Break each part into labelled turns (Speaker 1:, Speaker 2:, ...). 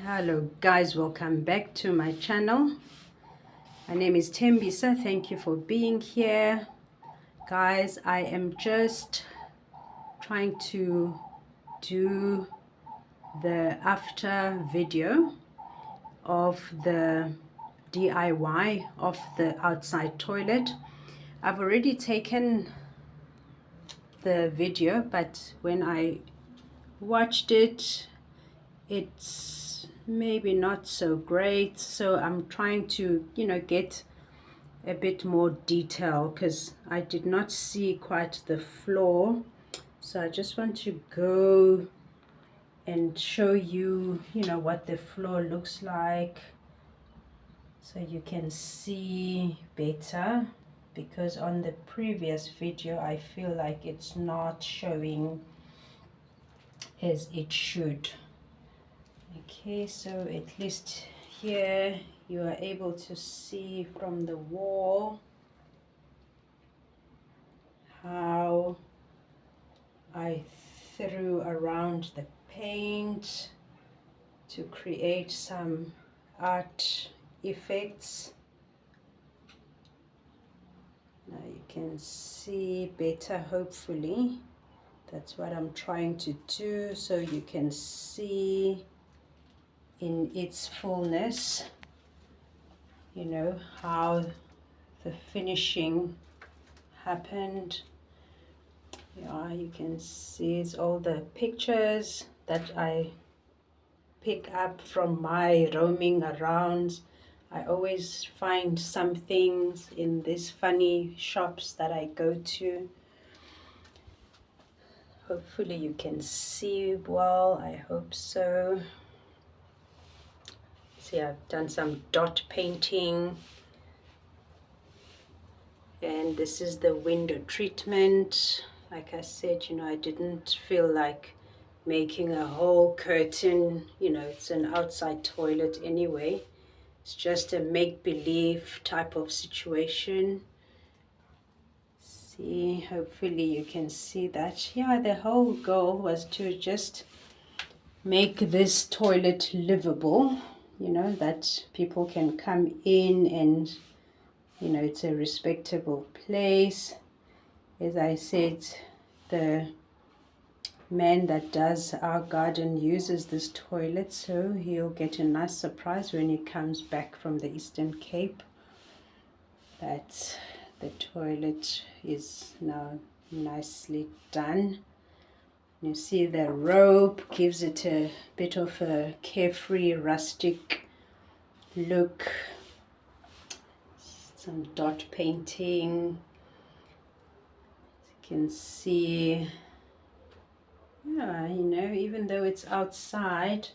Speaker 1: Hello guys, welcome back to my channel. My name is Tembisa. Thank you for being here. Guys, I am just trying to do the after video of the DIY of the outside toilet. I've already taken the video, but when I watched it, it's maybe not so great, so I'm trying to get a bit more detail because I did not see quite the floor. So I just want to go and show you what the floor looks like, so you can see better, because on the previous video I feel like it's not showing as it should. Okay, so at least here you are able to see from the wall how I threw around the paint to create some art effects. Now you can see better, hopefully. That's what I'm trying to do, so you can see in its fullness, how the finishing happened. Yeah, you can see it's all the pictures that I pick up from my roaming around. I always find some things in these funny shops that I go to. Hopefully you can see well, I hope so. See, I've done some dot painting, and this is the window treatment. Like I said, I didn't feel like making a whole curtain. It's an outside toilet anyway. It's just a make-believe type of situation. See, hopefully you can see that. Yeah, the whole goal was to just make this toilet livable, that people can come in and, it's a respectable place. As I said, the man that does our garden uses this toilet, so he'll get a nice surprise when he comes back from the Eastern Cape that the toilet is now nicely done. You see the rope gives it a bit of a carefree, rustic look. Some dot painting. As you can see, yeah, even though it's outside,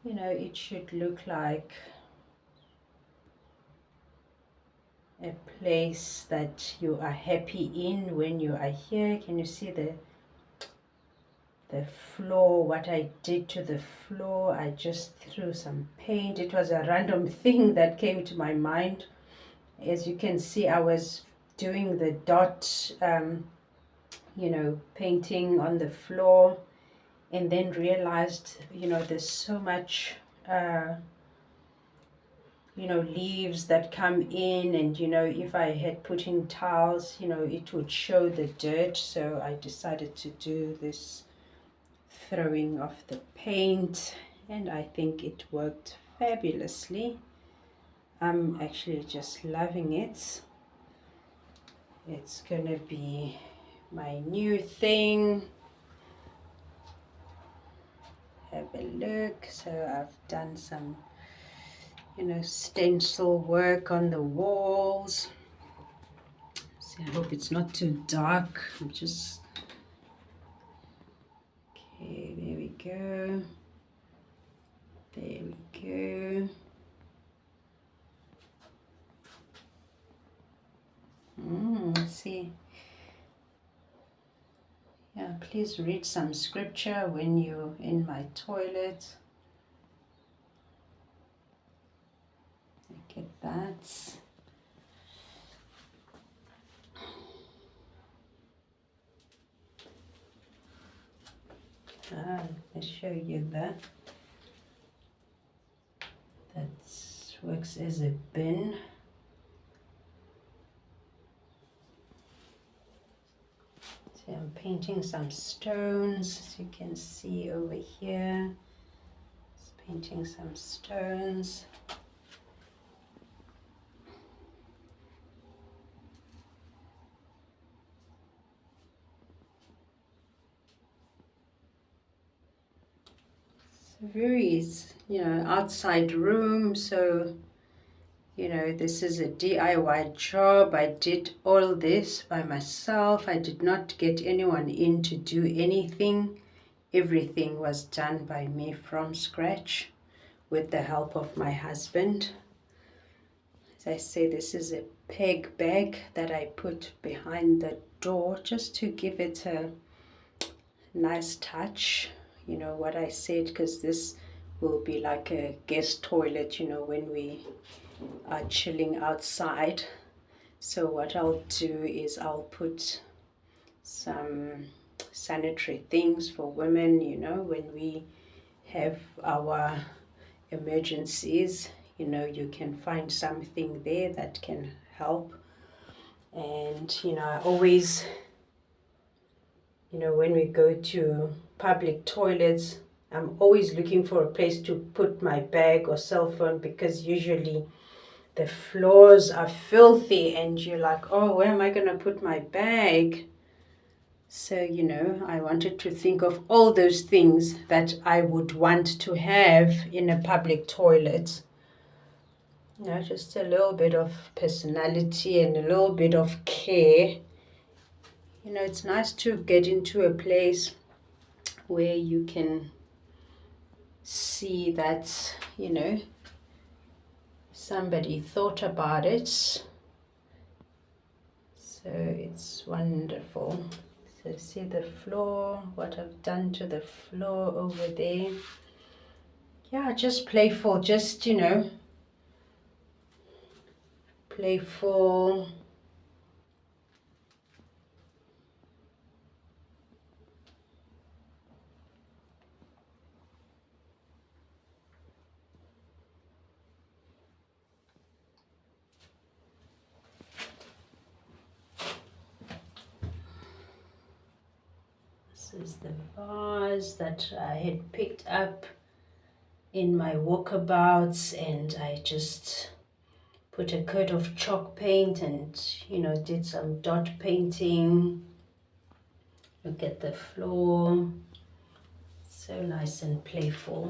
Speaker 1: it should look like a place that you are happy in when you are here. Can you see the floor? What I did to the floor, I just threw some paint. It was a random thing that came to my mind. As you can see, I was doing the dot painting on the floor, and then realized there's so much leaves that come in, and if I had put in tiles, it would show the dirt. So I decided to do this throwing of the paint, and I think it worked fabulously. I'm actually just loving it. It's gonna be my new thing. Have a look. So I've done some stencil work on the walls. So I hope it's not too dark. I'm just okay, there we go. There we go. See. Yeah, please read some scripture when you're in my toilet. Look at that. I'll show you that. works as a bin. So I'm painting some stones, as you can see over here. Just painting some stones. It's a very, outside room, so this is a DIY job. I did all this by myself. I did not get anyone in to do anything. Everything was done by me from scratch with the help of my husband. As I say, this is a peg bag that I put behind the door just to give it a nice touch. What I said, because this will be like a guest toilet, when we are chilling outside. So what I'll do is I'll put some sanitary things for women, when we have our emergencies, you can find something there that can help. And I always, when we go to public toilets, I'm always looking for a place to put my bag or cell phone, because usually the floors are filthy and you're like, oh, where am I going to put my bag? So, I wanted to think of all those things that I would want to have in a public toilet. Just a little bit of personality and a little bit of care. It's nice to get into a place where you can see that, somebody thought about it. So it's wonderful. So see the floor, what I've done to the floor over there. Yeah, just playful, just, playful. This is the vase that I had picked up in my walkabouts, and I just put a coat of chalk paint and, did some dot painting. Look at the floor. So nice and playful.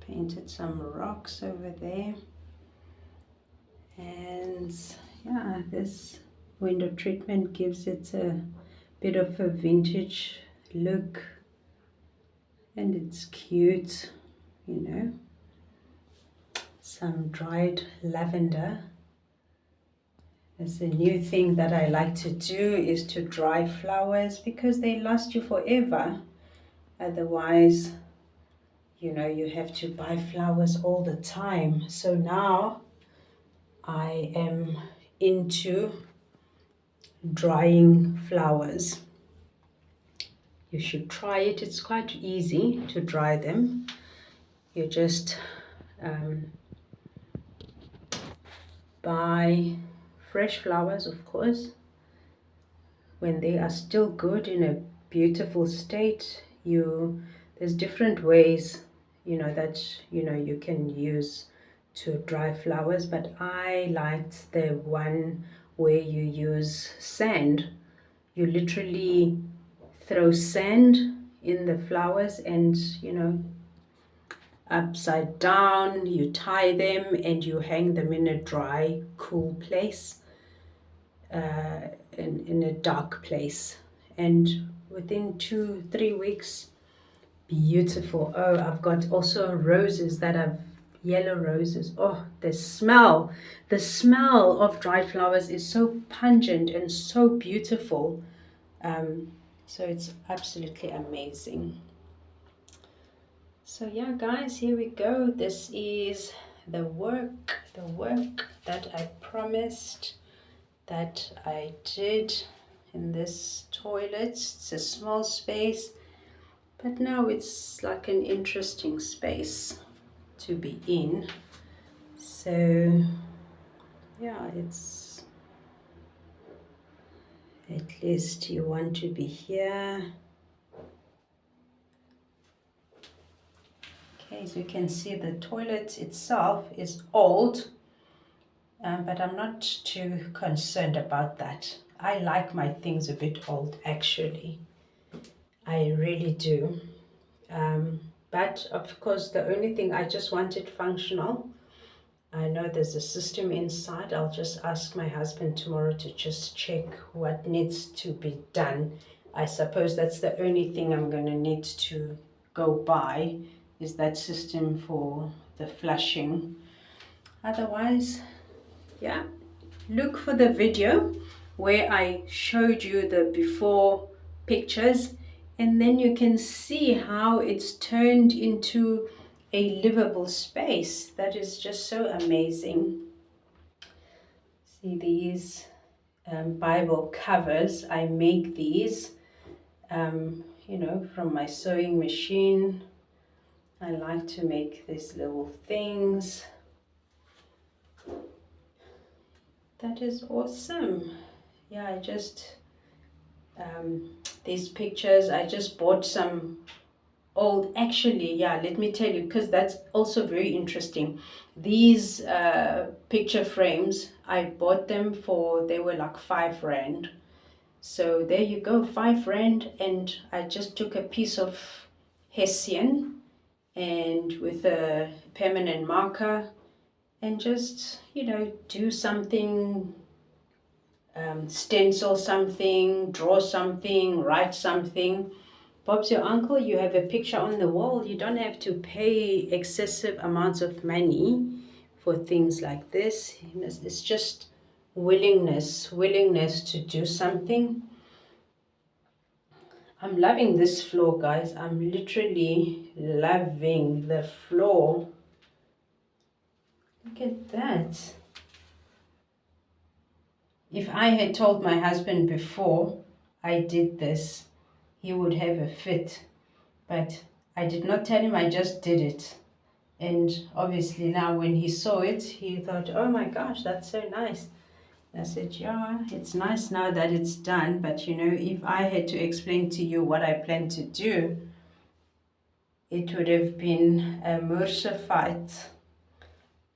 Speaker 1: Painted some rocks over there. And yeah, this window treatment gives it a bit of a vintage look, and it's cute, Some dried lavender. It's a new thing that I like to do, is to dry flowers, because they last you forever. Otherwise, you have to buy flowers all the time. So now I am into drying flowers. You should try it. It's quite easy to dry them. You just buy fresh flowers, of course, when they are still good in a beautiful state. There's different ways that you can use to dry flowers, but I liked the one where you use sand. You literally throw sand in the flowers and upside down, you tie them and you hang them in a dry, cool place, in a dark place, and within 2-3 weeks, beautiful. Oh, I've got also roses that are yellow roses. Oh, the smell of dried flowers is so pungent and so beautiful. So it's absolutely amazing. So yeah, guys, here we go. This is the work that I promised that I did in this toilet. It's a small space, but now it's like an interesting space to be in. So yeah, it's at least you want to be here. Okay, so you can see the toilet itself is old, but I'm not too concerned about that. I like my things a bit old, actually. I really do. But of course, the only thing, I just want it functional. I know there's a system inside. I'll just ask my husband tomorrow to just check what needs to be done. I suppose that's the only thing I'm going to need to go by, is that system for the flushing. Otherwise, yeah, look for the video where I showed you the before pictures, and then you can see how it's turned into a livable space. That is just so amazing. See these Bible covers. I make these, you know, from my sewing machine. I like to make these little things. That is awesome. Yeah, I just, these pictures, I just bought some old, actually, yeah, let me tell you, because that's also very interesting. These picture frames, I bought them for, they were like 5 rand. So there you go, 5 rand, and I just took a piece of Hessian and with a permanent marker and just, you know, do something, stencil something, draw something, write something. Bob's your uncle, you have a picture on the wall. You don't have to pay excessive amounts of money for things like this. It's just willingness to do something. I'm loving this floor, guys. I'm literally loving the floor. Look at that. If I had told my husband before I did this, he would have a fit. But I did not tell him, I just did it. And obviously now when he saw it, he thought, oh my gosh, that's so nice. I said, yeah, it's nice now that it's done, but you know, if I had to explain to you what I plan to do, it would have been a Mursa fight.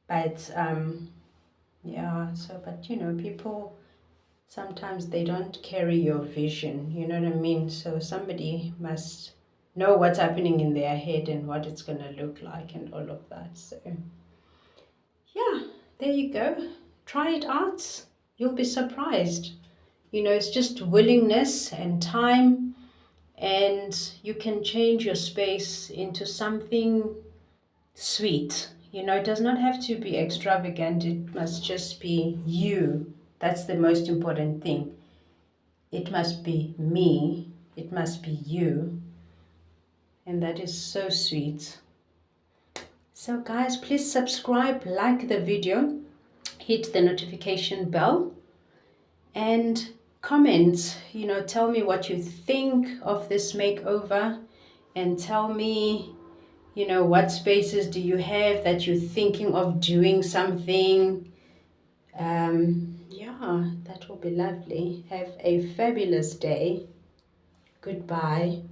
Speaker 1: But yeah, so, but you know, people, sometimes they don't carry your vision, you know what I mean? So somebody must know what's happening in their head and what it's going to look like and all of that. So yeah, there you go. Try it out. You'll be surprised. You know, it's just willingness and time, and you can change your space into something sweet. You know, it does not have to be extravagant. It must just be you. That's the most important thing. It must be me. It must be you. And that is so sweet. So guys, please subscribe, like the video, hit the notification bell, and comment. You know, tell me what you think of this makeover, and tell me, you know, what spaces do you have that you're thinking of doing something. Yeah, that will be lovely. Have a fabulous day. Goodbye.